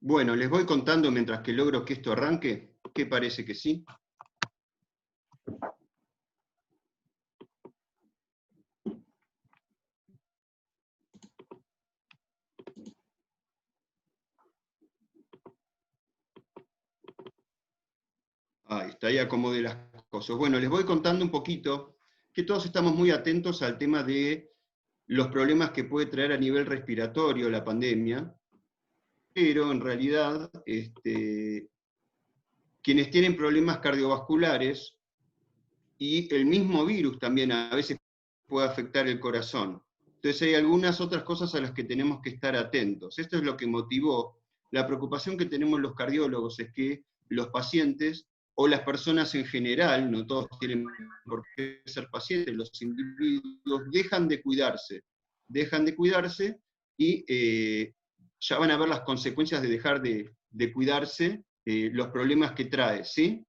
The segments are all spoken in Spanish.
Bueno, les voy contando mientras que logro que esto arranque. ¿Qué parece que sí? Ahí está, ahí acomodé las cosas. Bueno, les voy contando un poquito que todos estamos muy atentos al tema de los problemas que puede traer a nivel respiratorio la pandemia, pero en realidad quienes tienen problemas cardiovasculares y el mismo virus también a veces puede afectar el corazón. Entonces hay algunas otras cosas a las que tenemos que estar atentos. Esto es lo que motivó la preocupación que tenemos los cardiólogos, es que los pacientes o las personas en general, no todos tienen por qué ser pacientes, los individuos dejan de cuidarse y ya van a ver las consecuencias de dejar de cuidarse, los problemas que trae, ¿sí?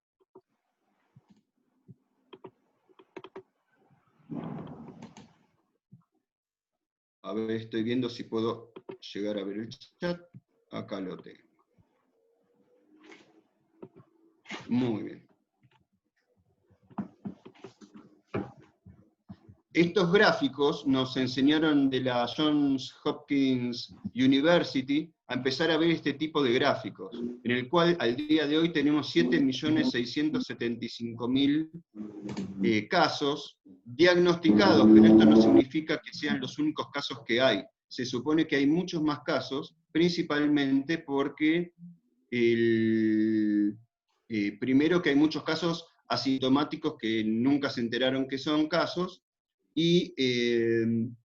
A ver, estoy viendo si puedo llegar a ver el chat. Acá lo tengo. Muy bien. Estos gráficos nos enseñaron de la Johns Hopkins University a empezar a ver este tipo de gráficos, en el cual al día de hoy tenemos 7.675.000 casos diagnosticados, pero esto no significa que sean los únicos casos que hay. Se supone que hay muchos más casos, principalmente porque primero que hay muchos casos asintomáticos que nunca se enteraron que son casos, y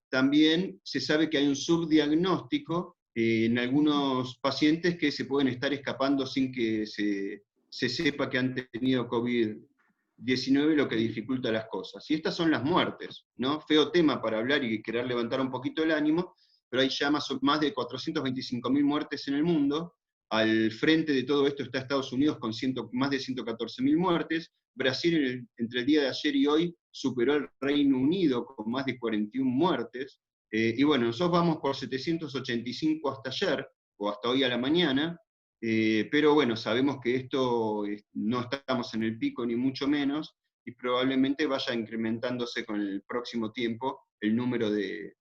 también se sabe que hay un subdiagnóstico en algunos pacientes que se pueden estar escapando sin que se sepa que han tenido COVID-19, lo que dificulta las cosas. Y estas son las muertes, ¿no? Feo tema para hablar y querer levantar un poquito el ánimo, pero hay ya más de 425.000 muertes en el mundo. Al frente de todo esto está Estados Unidos con más de 114.000 muertes. Brasil, entre el día de ayer y hoy, superó al Reino Unido con más de 41 muertes. Y bueno, nosotros vamos por 785 hasta ayer, o hasta hoy a la mañana, pero bueno, sabemos que esto no estamos en el pico ni mucho menos, y probablemente vaya incrementándose con el próximo tiempo el número de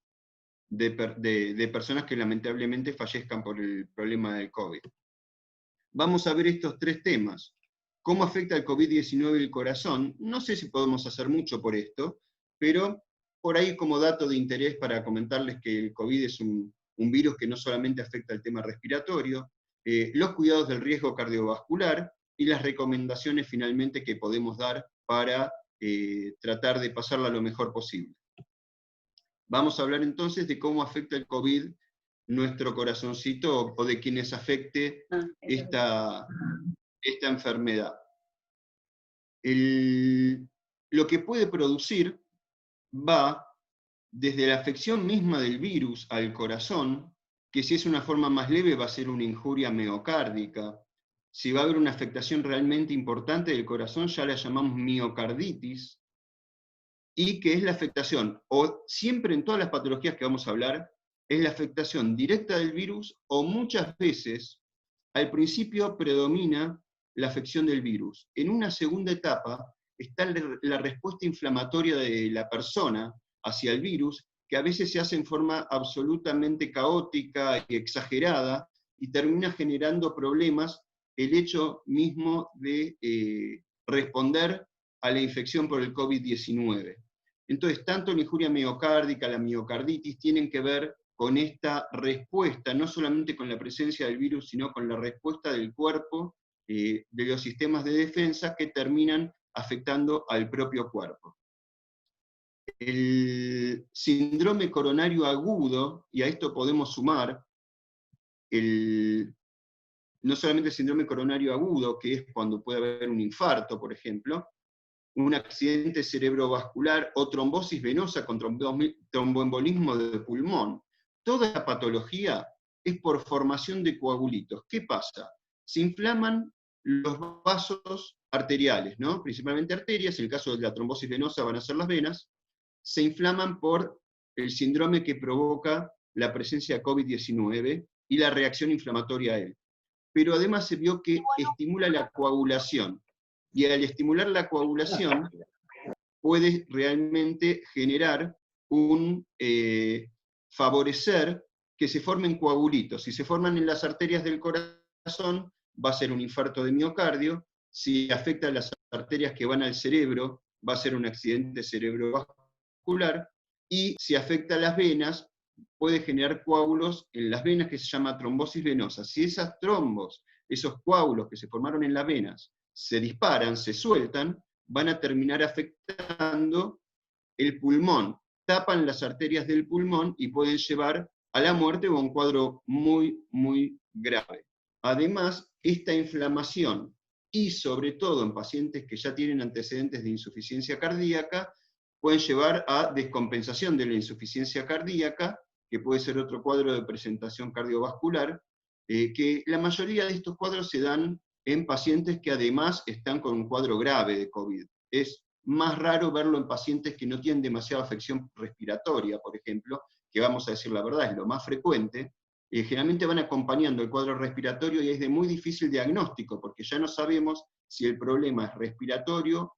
personas que lamentablemente fallezcan por el problema del COVID. Vamos a ver estos tres temas. ¿Cómo afecta el COVID-19 el corazón? No sé si podemos hacer mucho por esto, pero por ahí como dato de interés para comentarles que el COVID es un virus que no solamente afecta el tema respiratorio, los cuidados del riesgo cardiovascular y las recomendaciones finalmente que podemos dar para tratar de pasarla lo mejor posible. Vamos a hablar entonces de cómo afecta el COVID nuestro corazoncito o de quienes afecte esta enfermedad. Lo que puede producir va desde la afección misma del virus al corazón, que si es una forma más leve va a ser una injuria miocárdica. Si va a haber una afectación realmente importante del corazón, ya la llamamos miocarditis, y que es la afectación, o siempre en todas las patologías que vamos a hablar, es la afectación directa del virus, o muchas veces, al principio predomina la afección del virus. En una segunda etapa está la respuesta inflamatoria de la persona hacia el virus, que a veces se hace en forma absolutamente caótica y exagerada, y termina generando problemas el hecho mismo de responder a la infección por el COVID-19. Entonces, tanto la injuria miocárdica, la miocarditis, tienen que ver con esta respuesta, no solamente con la presencia del virus, sino con la respuesta del cuerpo, de los sistemas de defensa que terminan afectando al propio cuerpo. El síndrome coronario agudo, y a esto podemos sumar no solamente el síndrome coronario agudo, que es cuando puede haber un infarto, por ejemplo, un accidente cerebrovascular o trombosis venosa con tromboembolismo de pulmón. Toda la patología es por formación de coagulitos. ¿Qué pasa? Se inflaman los vasos arteriales, ¿no? Principalmente arterias, en el caso de la trombosis venosa van a ser las venas, se inflaman por el síndrome que provoca la presencia de COVID-19 y la reacción inflamatoria a él. pero además se vio que estimula la coagulación. Y al estimular la coagulación, puede realmente generar favorecer que se formen coagulitos. Si se forman en las arterias del corazón, va a ser un infarto de miocardio. Si afecta a las arterias que van al cerebro, va a ser un accidente cerebrovascular. Y si afecta a las venas, puede generar coágulos en las venas, que se llama trombosis venosa. Si esas trombos, esos coágulos que se formaron en las venas, se disparan, se sueltan, van a terminar afectando el pulmón, tapan las arterias del pulmón y pueden llevar a la muerte o a un cuadro muy, muy grave. Además, esta inflamación, y sobre todo en pacientes que ya tienen antecedentes de insuficiencia cardíaca, pueden llevar a descompensación de la insuficiencia cardíaca, que puede ser otro cuadro de presentación cardiovascular, que la mayoría de estos cuadros se dan en pacientes que además están con un cuadro grave de COVID. Es más raro verlo en pacientes que no tienen demasiada afección respiratoria, por ejemplo, que vamos a decir la verdad, es lo más frecuente. Generalmente van acompañando el cuadro respiratorio y es de muy difícil diagnóstico, porque ya no sabemos si el problema es respiratorio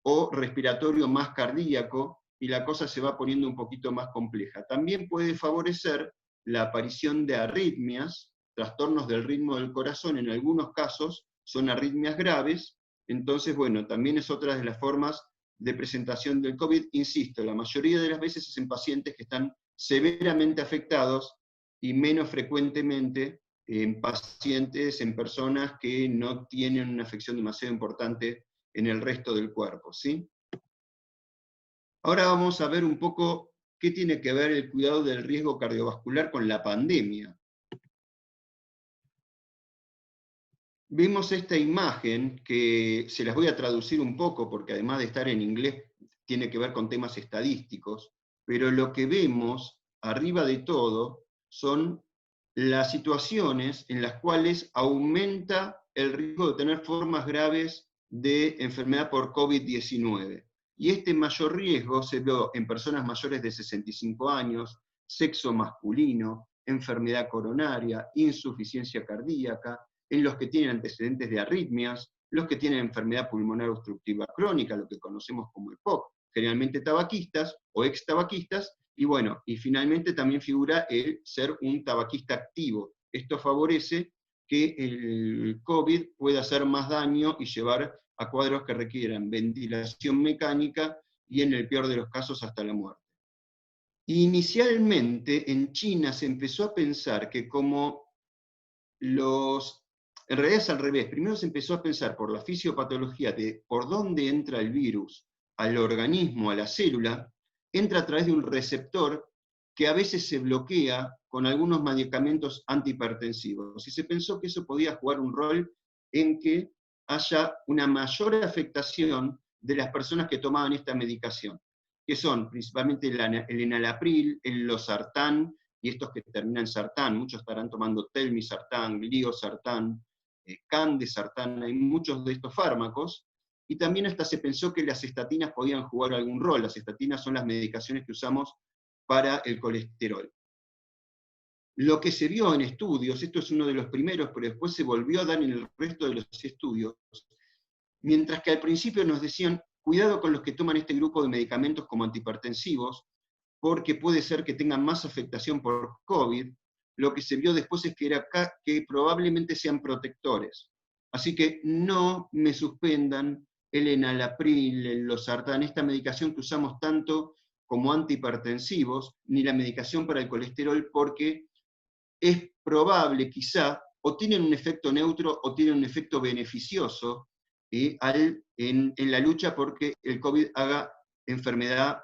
o respiratorio más cardíaco, y la cosa se va poniendo un poquito más compleja. También puede favorecer la aparición de arritmias, trastornos del ritmo del corazón, en algunos casos son arritmias graves. Entonces, bueno, también es otra de las formas de presentación del COVID. Insisto, la mayoría de las veces es en pacientes que están severamente afectados y menos frecuentemente en pacientes, en personas que no tienen una afección demasiado importante en el resto del cuerpo, ¿sí? Ahora vamos a ver un poco qué tiene que ver el cuidado del riesgo cardiovascular con la pandemia. Vimos esta imagen, que se las voy a traducir un poco, porque además de estar en inglés, tiene que ver con temas estadísticos, pero lo que vemos arriba de todo son las situaciones en las cuales aumenta el riesgo de tener formas graves de enfermedad por COVID-19. Y este mayor riesgo se vio en personas mayores de 65 años, sexo masculino, enfermedad coronaria, insuficiencia cardíaca, en los que tienen antecedentes de arritmias, los que tienen enfermedad pulmonar obstructiva crónica, lo que conocemos como EPOC, generalmente tabaquistas o ex tabaquistas, y bueno, y finalmente también figura el ser un tabaquista activo. Esto favorece que el COVID pueda hacer más daño y llevar a cuadros que requieran ventilación mecánica y en el peor de los casos hasta la muerte. Inicialmente en China se empezó a pensar que como en realidad es al revés, primero se empezó a pensar por la fisiopatología de por dónde entra el virus al organismo, a la célula, entra a través de un receptor que a veces se bloquea con algunos medicamentos antihipertensivos. Y se pensó que eso podía jugar un rol en que haya una mayor afectación de las personas que tomaban esta medicación, que son principalmente el enalapril, el losartán, y estos que terminan en sartán, muchos estarán tomando telmisartán, gliosartán, candesartán, hay muchos de estos fármacos, y también hasta se pensó que las estatinas podían jugar algún rol. Las estatinas son las medicaciones que usamos para el colesterol. Lo que se vio en estudios, esto es uno de los primeros, pero después se volvió a dar en el resto de los estudios, mientras que al principio nos decían, cuidado con los que toman este grupo de medicamentos como antihipertensivos, porque puede ser que tengan más afectación por COVID, lo que se vio después es que probablemente sean protectores. Así que no me suspendan el enalapril, el losartán, esta medicación que usamos tanto como antihipertensivos, ni la medicación para el colesterol, porque es probable quizá, o tienen un efecto neutro o tienen un efecto beneficioso en la lucha porque el COVID haga enfermedad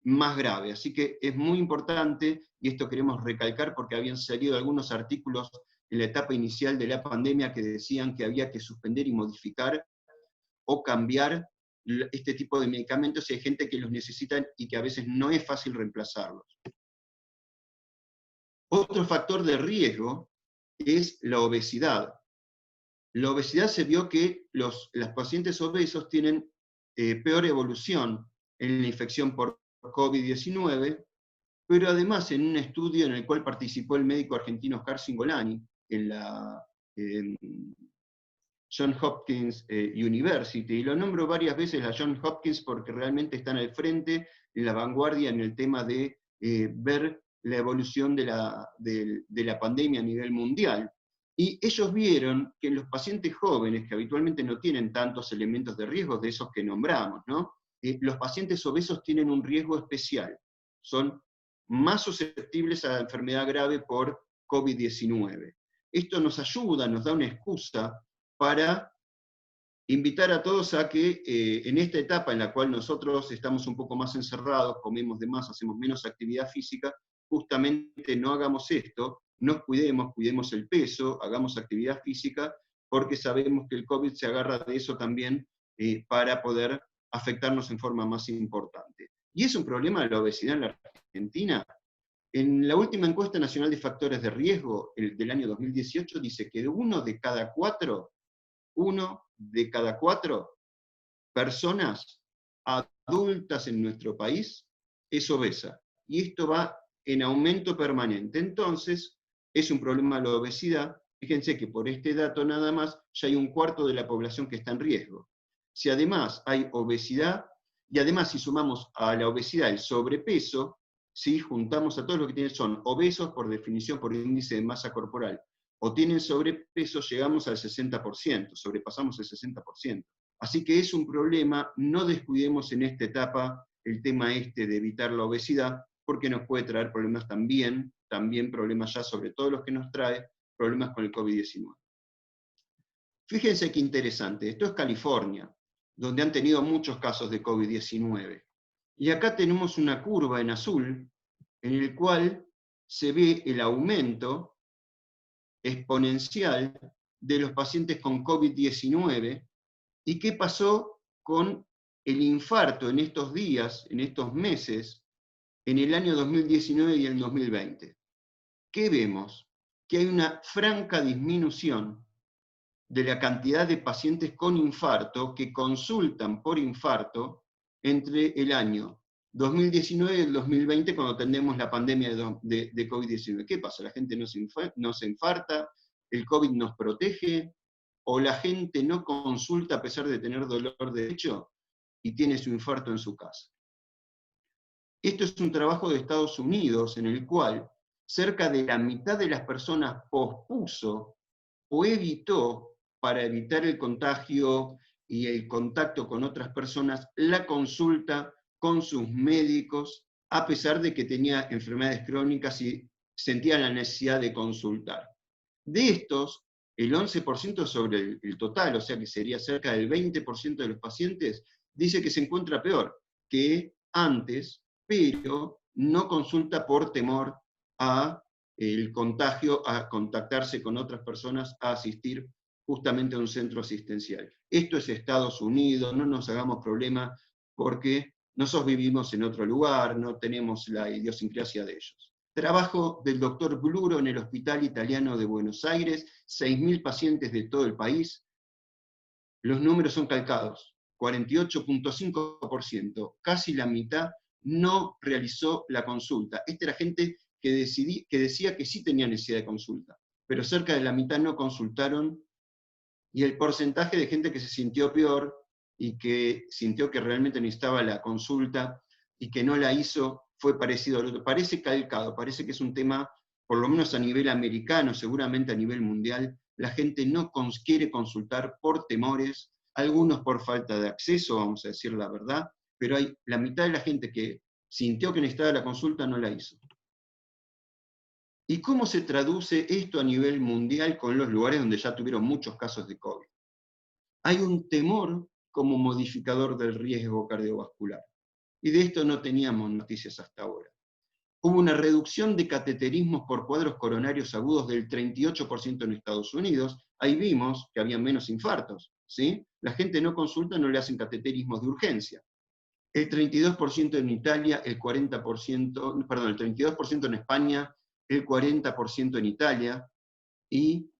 más grave. Así que es muy importante, y esto queremos recalcar porque habían salido algunos artículos en la etapa inicial de la pandemia que decían que había que suspender y modificar o cambiar este tipo de medicamentos, y hay gente que los necesita y que a veces no es fácil reemplazarlos. Otro factor de riesgo es la obesidad. La obesidad se vio que los pacientes obesos tienen peor evolución en la infección por COVID-19, pero además en un estudio en el cual participó el médico argentino Oscar Cingolani, en Johns Hopkins University, y lo nombro varias veces a Johns Hopkins porque realmente están al frente, en la vanguardia en el tema de ver la evolución de la pandemia a nivel mundial. Y ellos vieron que en los pacientes jóvenes, que habitualmente no tienen tantos elementos de riesgo de esos que nombramos, ¿no? Los pacientes obesos tienen un riesgo especial, son más susceptibles a la enfermedad grave por COVID-19. Esto nos ayuda, nos da una excusa para invitar a todos a que en esta etapa en la cual nosotros estamos un poco más encerrados, comemos de más, hacemos menos actividad física, justamente no hagamos esto, nos cuidemos, cuidemos el peso, hagamos actividad física, porque sabemos que el COVID se agarra de eso también para poder afectarnos en forma más importante. ¿Y es un problema de la obesidad en la Argentina? En la última encuesta nacional de factores de riesgo del año 2018 dice que uno de cada cuatro personas adultas en nuestro país es obesa. Y esto va en aumento permanente. Entonces, es un problema la obesidad. Fíjense que por este dato nada más ya hay un cuarto de la población que está en riesgo. Si además hay obesidad, y además si sumamos a la obesidad el sobrepeso, si juntamos a todos los que tienen, son obesos por definición por índice de masa corporal, o tienen sobrepeso, llegamos al 60%, sobrepasamos el 60%. Así que es un problema, no descuidemos en esta etapa el tema de evitar la obesidad, porque nos puede traer problemas también problemas ya sobre todo los que nos trae, problemas con el COVID-19. Fíjense qué interesante, esto es California, donde han tenido muchos casos de COVID-19. Y acá tenemos una curva en azul, en el cual se ve el aumento exponencial de los pacientes con COVID-19, y qué pasó con el infarto en estos días, en estos meses, en el año 2019 y el 2020. ¿Qué vemos? Que hay una franca disminución de la cantidad de pacientes con infarto que consultan por infarto entre el año 2019 y el 2020, cuando tenemos la pandemia de COVID-19. ¿Qué pasa? ¿La gente no se infarta? ¿El COVID nos protege? ¿O la gente no consulta a pesar de tener dolor de pecho y tiene su infarto en su casa? Esto es un trabajo de Estados Unidos en el cual cerca de la mitad de las personas pospuso o evitó, para evitar el contagio y el contacto con otras personas, la consulta con sus médicos, a pesar de que tenía enfermedades crónicas y sentía la necesidad de consultar. De estos, el 11% sobre el total, o sea que sería cerca del 20% de los pacientes, dice que se encuentra peor que antes, pero no consulta por temor a el contagio, a contactarse con otras personas, a asistir justamente a un centro asistencial. Esto es Estados Unidos, no nos hagamos problema porque nosotros vivimos en otro lugar, no tenemos la idiosincrasia de ellos. Trabajo del doctor Bluro en el Hospital Italiano de Buenos Aires, 6.000 pacientes de todo el país. Los números son calcados, 48.5%, casi la mitad no realizó la consulta. Esta era gente que decía que sí tenía necesidad de consulta, pero cerca de la mitad no consultaron, y el porcentaje de gente que se sintió peor y que sintió que realmente necesitaba la consulta y que no la hizo fue parecido al otro. Parece calcado, parece que es un tema, por lo menos a nivel americano, seguramente a nivel mundial, la gente no quiere consultar por temores, algunos por falta de acceso, vamos a decir la verdad, pero hay la mitad de la gente que sintió que necesitaba la consulta no la hizo. ¿Y cómo se traduce esto a nivel mundial con los lugares donde ya tuvieron muchos casos de COVID? Hay un temor como modificador del riesgo cardiovascular. Y de esto no teníamos noticias hasta ahora. Hubo una reducción de cateterismos por cuadros coronarios agudos del 38% en Estados Unidos. Ahí vimos que había menos infartos, ¿sí? La gente no consulta, no le hacen cateterismos de urgencia. El 32% en Italia, el 32% en España, el 40% en Italia, y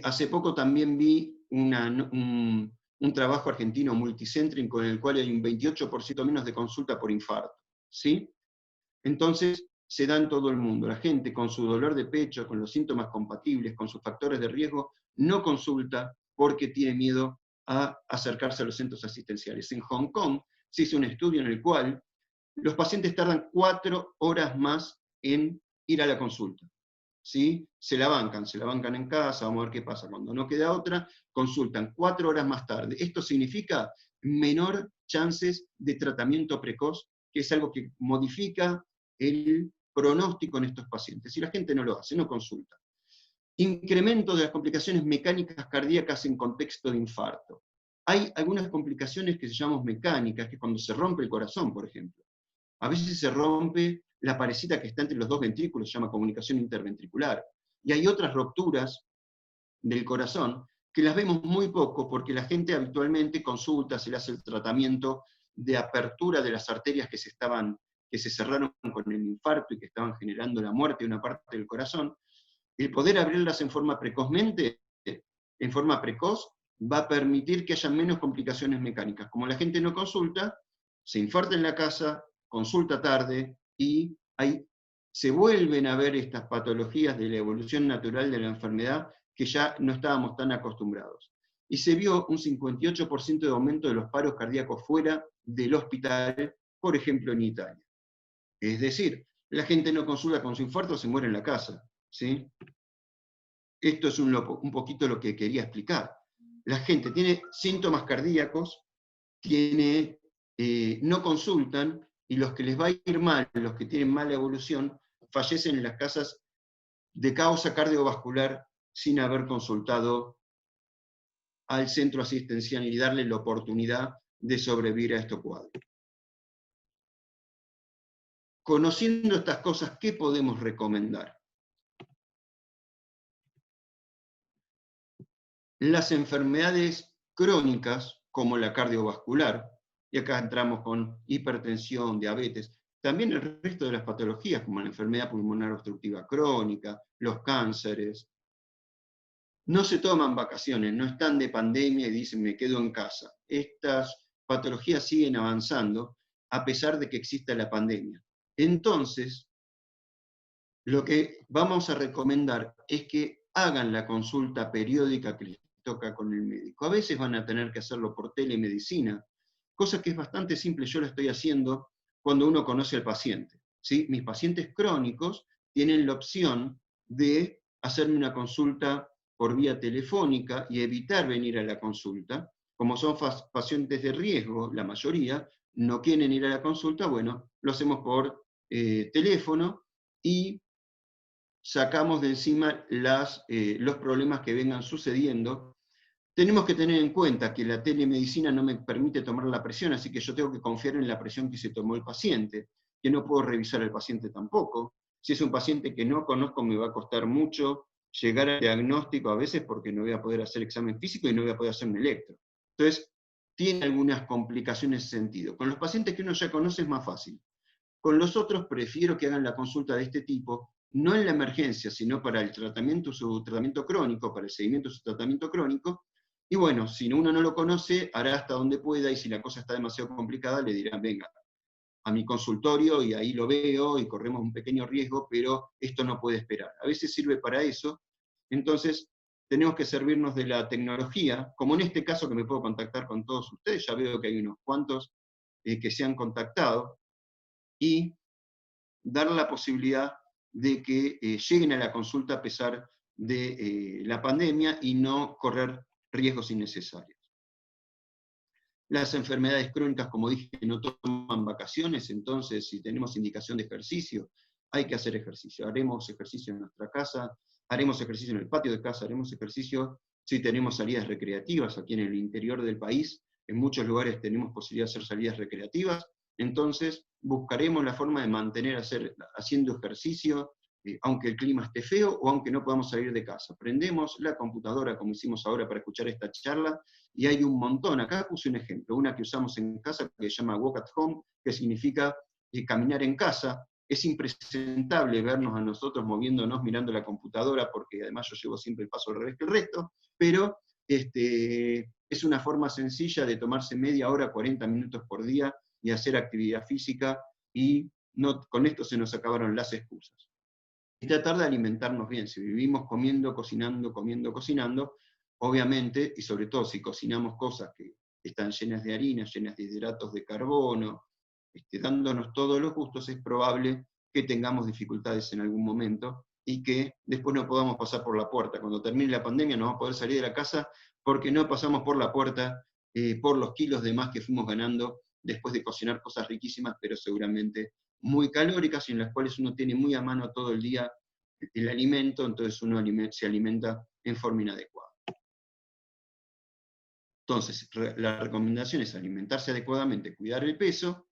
hace poco también vi un trabajo argentino multicéntrico en el cual hay un 28% menos de consulta por infarto, ¿sí? Entonces, se da en todo el mundo. La gente con su dolor de pecho, con los síntomas compatibles, con sus factores de riesgo, no consulta porque tiene miedo a acercarse a los centros asistenciales. En Hong Kong se hizo un estudio en el cual los pacientes tardan 4 horas más en ir a la consulta. ¿Sí? Se la bancan en casa, vamos a ver qué pasa. Cuando no queda otra, consultan 4 horas más tarde. Esto significa menor chances de tratamiento precoz, que es algo que modifica el pronóstico en estos pacientes. Y la gente no lo hace, no consulta. Incremento de las complicaciones mecánicas cardíacas en contexto de infarto. Hay algunas complicaciones que se llaman mecánicas, que es cuando se rompe el corazón, por ejemplo. A veces se rompe la parecita que está entre los dos ventrículos, se llama comunicación interventricular. Y hay otras rupturas del corazón que las vemos muy poco porque la gente habitualmente consulta, se le hace el tratamiento de apertura de las arterias que se cerraron con el infarto y que estaban generando la muerte de una parte del corazón. El poder abrirlas en forma precoz, va a permitir que haya menos complicaciones mecánicas. Como la gente no consulta, se infarta en la casa, consulta tarde, y se vuelven a ver estas patologías de la evolución natural de la enfermedad que ya no estábamos tan acostumbrados. Y se vio un 58% de aumento de los paros cardíacos fuera del hospital, por ejemplo en Italia. Es decir, la gente no consulta con su infarto, se muere en la casa. ¿Sí? Esto es un poquito lo que quería explicar. La gente tiene síntomas cardíacos, no consultan, y los que les va a ir mal, los que tienen mala evolución, fallecen en las casas de causa cardiovascular sin haber consultado al centro asistencial y darle la oportunidad de sobrevivir a estos cuadros. Conociendo estas cosas, ¿qué podemos recomendar? Las enfermedades crónicas, como la cardiovascular, y acá entramos con hipertensión, diabetes, también el resto de las patologías, como la enfermedad pulmonar obstructiva crónica, los cánceres, no se toman vacaciones, no están de pandemia y dicen me quedo en casa. Estas patologías siguen avanzando a pesar de que exista la pandemia. Entonces, lo que vamos a recomendar es que hagan la consulta periódica que les toca con el médico. A veces van a tener que hacerlo por telemedicina, cosa que es bastante simple, yo lo estoy haciendo cuando uno conoce al paciente. ¿Sí? Mis pacientes crónicos tienen la opción de hacerme una consulta por vía telefónica y evitar venir a la consulta. Como son pacientes de riesgo, la mayoría no quieren ir a la consulta, bueno, lo hacemos por teléfono y sacamos de encima los problemas que vengan sucediendo. Tenemos que tener en cuenta que la telemedicina no me permite tomar la presión, así que yo tengo que confiar en la presión que se tomó el paciente, que no puedo revisar al paciente tampoco. Si es un paciente que no conozco, me va a costar mucho llegar al diagnóstico a veces porque no voy a poder hacer examen físico y no voy a poder hacer un electro. Entonces, tiene algunas complicaciones en ese sentido. Con los pacientes que uno ya conoce es más fácil. Con los otros prefiero que hagan la consulta de este tipo, no en la emergencia, sino para el tratamiento, su tratamiento crónico, para el seguimiento de su tratamiento crónico. Y bueno, si uno no lo conoce, hará hasta donde pueda, y si la cosa está demasiado complicada, le dirán, venga a mi consultorio y ahí lo veo y corremos un pequeño riesgo, pero esto no puede esperar. A veces sirve para eso, entonces tenemos que servirnos de la tecnología, como en este caso que me puedo contactar con todos ustedes, ya veo que hay unos cuantos que se han contactado, y dar la posibilidad de que lleguen a la consulta a pesar de la pandemia y no correr riesgos innecesarios. Las enfermedades crónicas, como dije, no toman vacaciones, entonces si tenemos indicación de ejercicio, hay que hacer ejercicio. Haremos ejercicio en nuestra casa, haremos ejercicio en el patio de casa, haremos ejercicio si tenemos salidas recreativas. Aquí en el interior del país, en muchos lugares tenemos posibilidad de hacer salidas recreativas, entonces buscaremos la forma de mantener haciendo ejercicio, aunque el clima esté feo o aunque no podamos salir de casa. Prendemos la computadora, como hicimos ahora para escuchar esta charla, y hay un montón. Acá puse un ejemplo, una que usamos en casa que se llama Walk at Home, que significa caminar en casa. Es impresentable vernos a nosotros moviéndonos mirando la computadora, porque además yo llevo siempre el paso al revés que el resto, pero es una forma sencilla de tomarse media hora, 40 minutos por día y hacer actividad física y no, con esto se nos acabaron las excusas. Y tratar de alimentarnos bien. Si vivimos comiendo, cocinando, obviamente, y sobre todo si cocinamos cosas que están llenas de harina, llenas de hidratos de carbono, dándonos todos los gustos, es probable que tengamos dificultades en algún momento y que después no podamos pasar por la puerta. Cuando termine la pandemia no vamos a poder salir de la casa porque no pasamos por la puerta por los kilos de más que fuimos ganando después de cocinar cosas riquísimas, pero seguramente muy calóricas y en las cuales uno tiene muy a mano todo el día el alimento, entonces uno se alimenta en forma inadecuada. Entonces, la recomendación es alimentarse adecuadamente, cuidar el peso,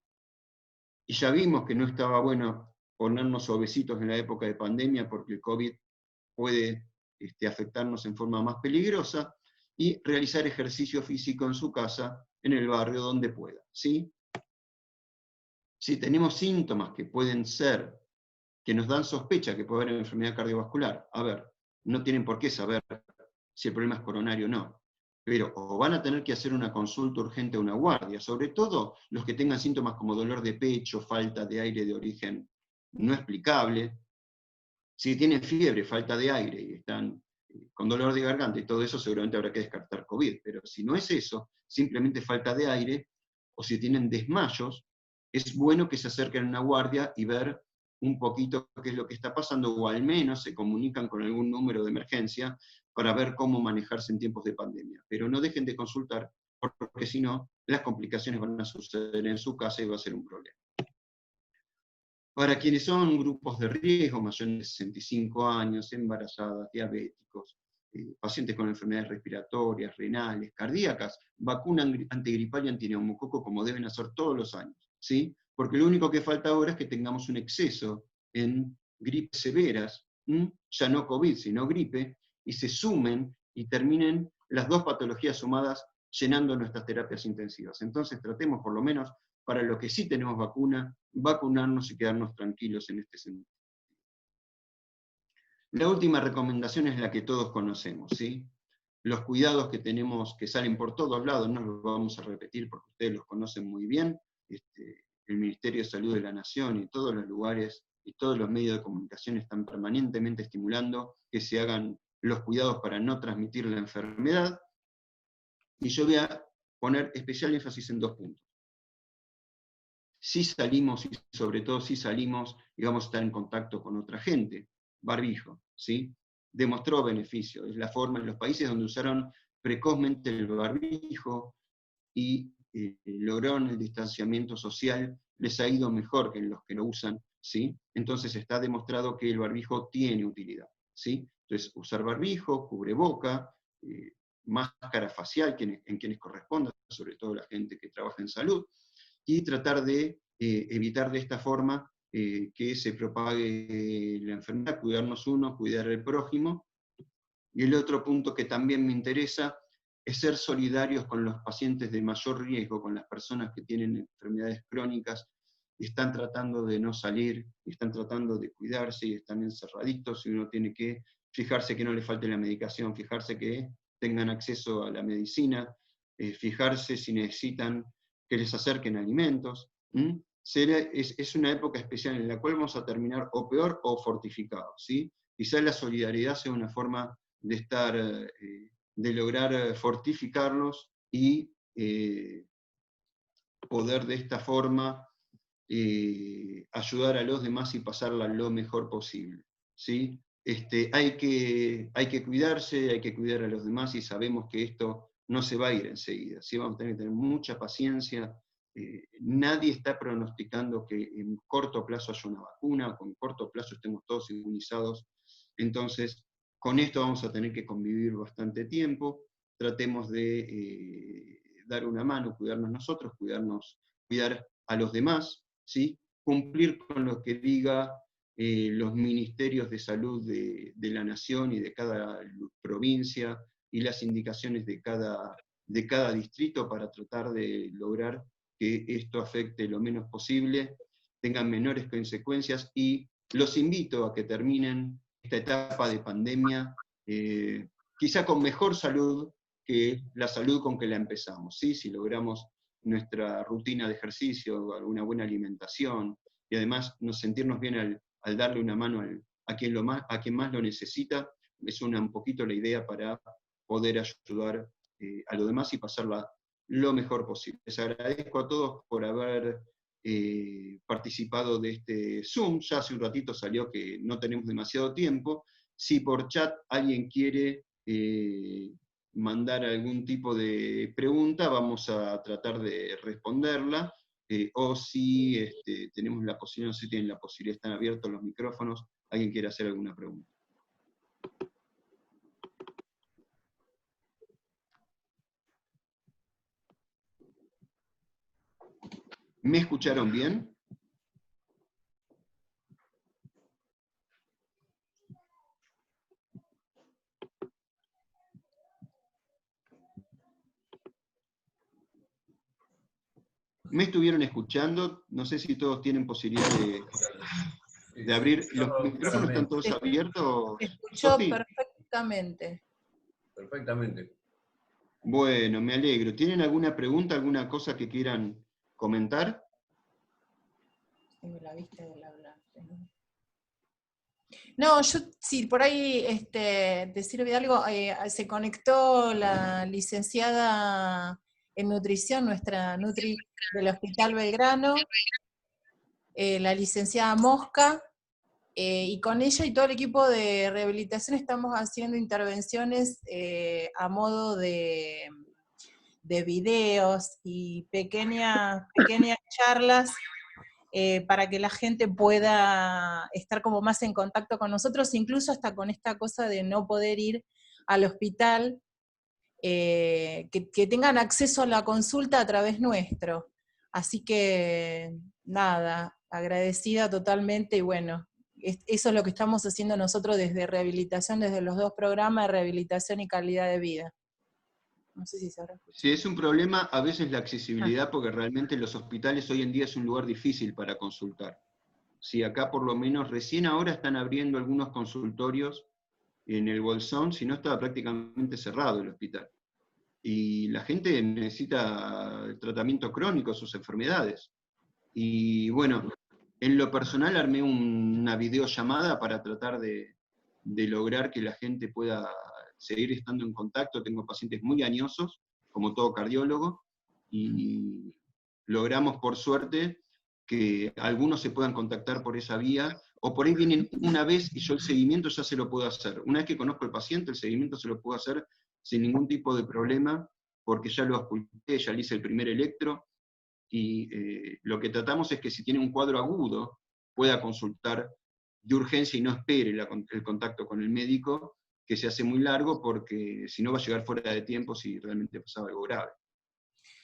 y ya vimos que no estaba bueno ponernos obesitos en la época de pandemia porque el COVID puede afectarnos en forma más peligrosa, y realizar ejercicio físico en su casa, en el barrio, donde pueda, ¿sí? Si tenemos síntomas que pueden ser, que nos dan sospecha que puede haber enfermedad cardiovascular, a ver, no tienen por qué saber si el problema es coronario o no, pero o van a tener que hacer una consulta urgente a una guardia, sobre todo los que tengan síntomas como dolor de pecho, falta de aire de origen no explicable. Si tienen fiebre, falta de aire y están con dolor de garganta y todo eso, seguramente habrá que descartar COVID, pero si no es eso, simplemente falta de aire, o si tienen desmayos, es bueno que se acerquen a una guardia y ver un poquito qué es lo que está pasando, o al menos se comunican con algún número de emergencia para ver cómo manejarse en tiempos de pandemia. Pero no dejen de consultar, porque si no, las complicaciones van a suceder en su casa y va a ser un problema. Para quienes son grupos de riesgo, mayores de 65 años, embarazadas, diabéticos, pacientes con enfermedades respiratorias, renales, cardíacas, vacuna antigripal y antineumococo como deben hacer todos los años, ¿sí? Porque lo único que falta ahora es que tengamos un exceso en gripes severas, ya no COVID, sino gripe, y se sumen y terminen las dos patologías sumadas llenando nuestras terapias intensivas. Entonces tratemos por lo menos, para lo que sí tenemos vacuna, vacunarnos y quedarnos tranquilos en este sentido. La última recomendación es la que todos conocemos, ¿sí? Los cuidados que tenemos, que salen por todos lados, no los vamos a repetir porque ustedes los conocen muy bien, el Ministerio de Salud de la Nación y todos los lugares y todos los medios de comunicación están permanentemente estimulando que se hagan los cuidados para no transmitir la enfermedad, y yo voy a poner especial énfasis en dos puntos. Si salimos, y sobre todo si salimos y vamos a estar en contacto con otra gente, barbijo, ¿sí? Demostró beneficio, es la forma en los países donde usaron precozmente el barbijo y lograron el distanciamiento social, les ha ido mejor que en los que lo usan, ¿sí? Entonces está demostrado que el barbijo tiene utilidad, ¿sí? Entonces usar barbijo, cubreboca, máscara facial en quienes corresponda, sobre todo la gente que trabaja en salud, y tratar de evitar de esta forma que se propague la enfermedad, cuidarnos uno, cuidar al prójimo. Y el otro punto que también me interesa es ser solidarios con los pacientes de mayor riesgo, con las personas que tienen enfermedades crónicas y están tratando de no salir, y están tratando de cuidarse y están encerraditos, y uno tiene que fijarse que no les falte la medicación, fijarse que tengan acceso a la medicina, fijarse si necesitan que les acerquen alimentos. Es una época especial en la cual vamos a terminar o peor o fortificados, ¿sí? Quizás la solidaridad sea una forma de estar, de lograr fortificarlos y poder de esta forma ayudar a los demás y pasarla lo mejor posible, ¿sí? Hay que cuidarse, hay que cuidar a los demás, y sabemos que esto no se va a ir enseguida, ¿sí? Vamos a tener que tener mucha paciencia. Nadie está pronosticando que en corto plazo haya una vacuna, o en corto plazo estemos todos inmunizados. Entonces, con esto vamos a tener que convivir bastante tiempo. Tratemos de dar una mano, cuidarnos nosotros, cuidar a los demás, ¿sí? Cumplir con lo que diga los ministerios de salud de la nación y de cada provincia, y las indicaciones de cada distrito, para tratar de lograr que esto afecte lo menos posible, tengan menores consecuencias, y los invito a que terminen esta etapa de pandemia quizá con mejor salud que la salud con que la empezamos, ¿sí? Si logramos nuestra rutina de ejercicio, alguna buena alimentación, y además sentirnos bien al darle una mano a quien más lo necesita, es un poquito la idea para poder ayudar a los demás y pasarla lo mejor posible. Les agradezco a todos por haber participado de este Zoom. Ya hace un ratito salió que no tenemos demasiado tiempo. Si por chat alguien quiere mandar algún tipo de pregunta, vamos a tratar de responderla, o si tenemos la posibilidad, no sé si tienen la posibilidad, están abiertos los micrófonos, alguien quiere hacer alguna pregunta. ¿Me escucharon bien? ¿Me estuvieron escuchando? No sé si todos tienen posibilidad de abrir. ¿Los micrófonos están todos abiertos? Te escuchó Sofi. perfectamente. Perfectamente. Bueno, me alegro. ¿Tienen alguna pregunta, alguna cosa que quieran comentar? Tengo la vista del hablante, ¿no? No, yo sí, por ahí te sirve algo. Se conectó la licenciada en nutrición, nuestra Nutri del Hospital Belgrano, la licenciada Mosca, y con ella y todo el equipo de rehabilitación estamos haciendo intervenciones a modo de videos y pequeñas charlas para que la gente pueda estar como más en contacto con nosotros, incluso hasta con esta cosa de no poder ir al hospital, que tengan acceso a la consulta a través nuestro. Así que, nada, agradecida totalmente, y bueno, eso es lo que estamos haciendo nosotros desde rehabilitación, desde los 2 programas de rehabilitación y calidad de vida. No sé si se habrá escuchado. Sí, es un problema a veces la accesibilidad, porque realmente los hospitales hoy en día es un lugar difícil para consultar. Sí, acá por lo menos recién ahora están abriendo algunos consultorios en el Bolsón, si no estaba prácticamente cerrado el hospital. Y la gente necesita tratamiento crónico, sus enfermedades. Y bueno, en lo personal armé una videollamada para tratar de lograr que la gente pueda seguir estando en contacto. Tengo pacientes muy añosos, como todo cardiólogo, y logramos por suerte que algunos se puedan contactar por esa vía, o por ahí vienen una vez y yo el seguimiento ya se lo puedo hacer. Una vez que conozco al paciente, el seguimiento se lo puedo hacer sin ningún tipo de problema, porque ya lo ausculté, ya le hice el primer electro, y lo que tratamos es que si tiene un cuadro agudo, pueda consultar de urgencia y no espere el contacto con el médico, que se hace muy largo, porque si no va a llegar fuera de tiempo si realmente pasaba algo grave.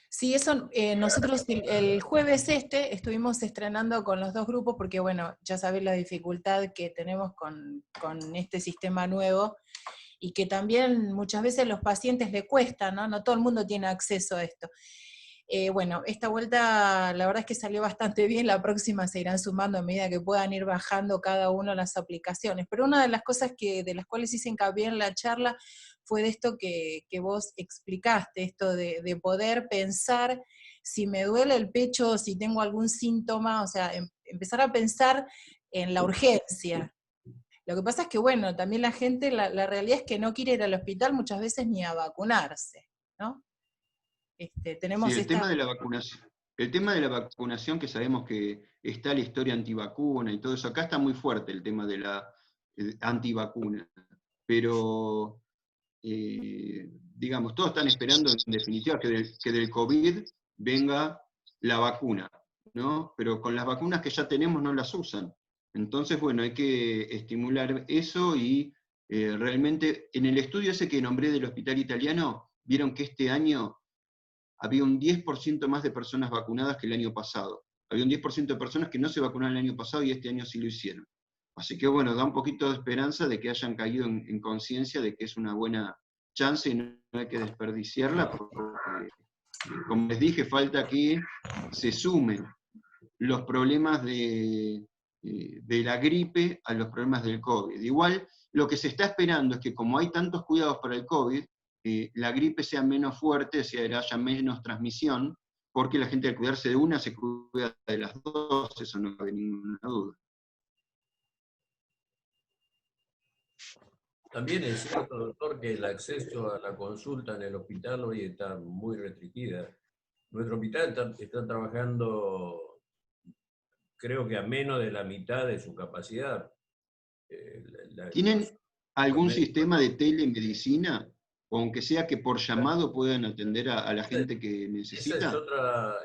Sí, eso nosotros el jueves estuvimos estrenando con los 2 grupos, porque bueno, ya sabés la dificultad que tenemos con este sistema nuevo, y que también muchas veces a los pacientes le cuesta, ¿no? No todo el mundo tiene acceso a esto. Bueno, esta vuelta la verdad es que salió bastante bien, la próxima se irán sumando a medida que puedan ir bajando cada uno las aplicaciones, pero una de las cosas de las cuales hice hincapié en la charla fue de esto que vos explicaste, esto de poder pensar si me duele el pecho, si tengo algún síntoma, o sea, empezar a pensar en la urgencia. Lo que pasa es que, bueno, también la gente, la realidad es que no quiere ir al hospital muchas veces ni a vacunarse, ¿no? Tenemos Sí, el tema de la vacunación, que sabemos que está la historia antivacuna y todo eso, acá está muy fuerte el tema de la antivacuna, pero digamos, todos están esperando en definitiva que del COVID venga la vacuna, ¿no? Pero con las vacunas que ya tenemos no las usan. Entonces, bueno, hay que estimular eso, y realmente en el estudio ese que nombré del hospital italiano, vieron que este año había un 10% más de personas vacunadas que el año pasado. Había un 10% de personas que no se vacunaron el año pasado y este año sí lo hicieron. Así que bueno, da un poquito de esperanza de que hayan caído en conciencia de que es una buena chance y no hay que desperdiciarla, porque, como les dije, falta que se sumen los problemas de la gripe a los problemas del COVID. Igual, lo que se está esperando es que como hay tantos cuidados para el COVID, la gripe sea menos fuerte, o sea, haya menos transmisión, porque la gente al cuidarse de una se cuida de las dos, eso no cabe ninguna duda. También es cierto, doctor, que el acceso a la consulta en el hospital hoy está muy restringida. Nuestro hospital está trabajando, creo que a menos de la mitad de su capacidad. Los ¿Tienen algún médicos sistema de telemedicina? O aunque sea que por llamado puedan atender a la gente que necesita.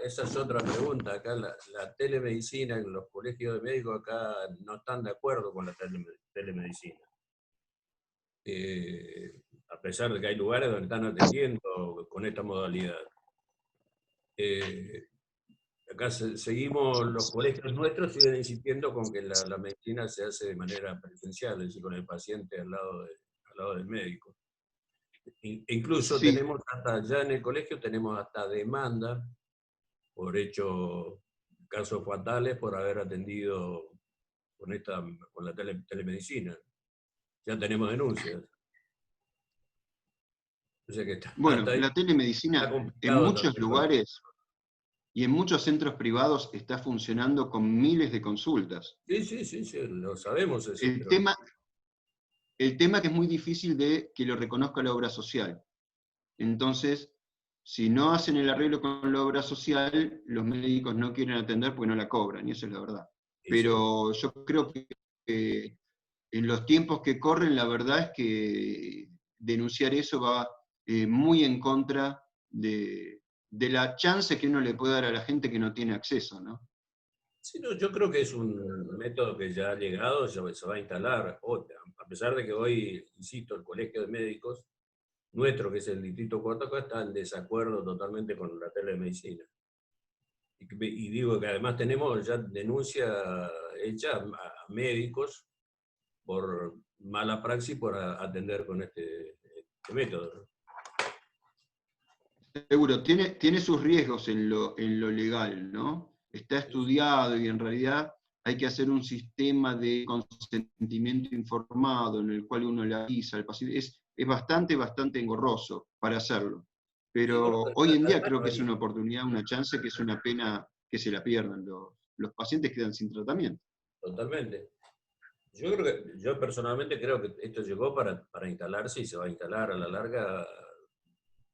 esa es otra pregunta. Acá la telemedicina en los colegios de médicos acá no están de acuerdo con la telemedicina. A pesar de que hay lugares donde están atendiendo con esta modalidad. Acá seguimos, los colegios nuestros siguen insistiendo con que la medicina se hace de manera presencial, es decir, con el paciente al lado del médico. Incluso Sí, tenemos hasta, ya en el colegio tenemos hasta demanda por casos fatales por haber atendido con la telemedicina. Ya tenemos denuncias. O sea que bueno, hasta ahí la está telemedicina en complicado muchos también para... lugares y en muchos centros privados está funcionando con miles de consultas. Sí, lo sabemos eso, El pero tema, el tema que es muy difícil de que lo reconozca la obra social. Entonces, si no hacen el arreglo con la obra social, los médicos no quieren atender porque no la cobran, y eso es la verdad. seguro. Pero yo creo que en los tiempos que corren, la verdad es que denunciar eso va muy en contra de la chance que uno le puede dar a la gente que no tiene acceso, ¿no? Sí, no, yo creo que es un método que ya ha llegado, se va a instalar. A pesar de que hoy, insisto, el Colegio de Médicos, nuestro, que es el Distrito 4 acá, está en desacuerdo totalmente con la telemedicina. Y digo que además tenemos ya denuncia hecha a médicos por mala praxis por atender con este método, ¿no? Seguro, tiene sus riesgos en lo legal, ¿no? Está estudiado y en realidad hay que hacer un sistema de consentimiento informado en el cual uno le avisa al paciente. Es bastante engorroso para hacerlo. Y bueno, Pero hoy en día además creo no que es hay... una oportunidad, una chance que es una pena que se la pierdan. Los pacientes quedan sin tratamiento. Totalmente. Yo personalmente creo que esto llegó para instalarse y se va a instalar a la larga.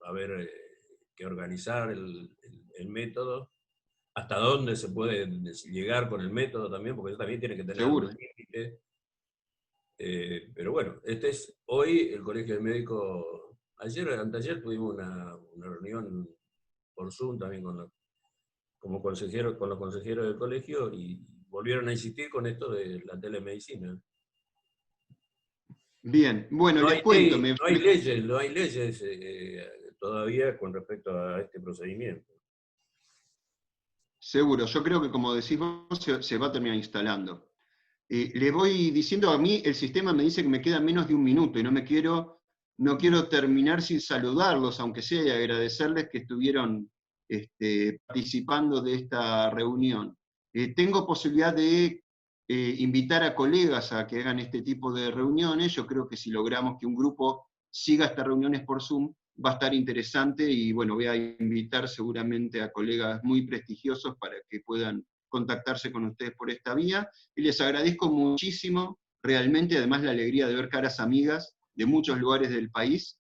Va a haber que organizar el método, hasta dónde se puede llegar con el método también, porque eso también tiene que tener Seguro. algún límite. Pero bueno, este es hoy el Colegio de Médicos. Anteayer tuvimos una reunión por Zoom también como consejero, con los consejeros del colegio y volvieron a insistir con esto de la telemedicina. Bien, bueno, No les hay cuento. no hay leyes todavía con respecto a este procedimiento. Seguro, yo creo que como decís vos, se va a terminar instalando. Le voy diciendo, a mí el sistema me dice que me queda menos de un minuto y no quiero terminar sin saludarlos, aunque sea, y agradecerles que estuvieron participando de esta reunión. Tengo posibilidad de invitar a colegas a que hagan este tipo de reuniones. Yo creo que si logramos que un grupo siga estas reuniones por Zoom, va a estar interesante y bueno, voy a invitar seguramente a colegas muy prestigiosos para que puedan contactarse con ustedes por esta vía. Y les agradezco muchísimo, realmente, además la alegría de ver caras amigas de muchos lugares del país,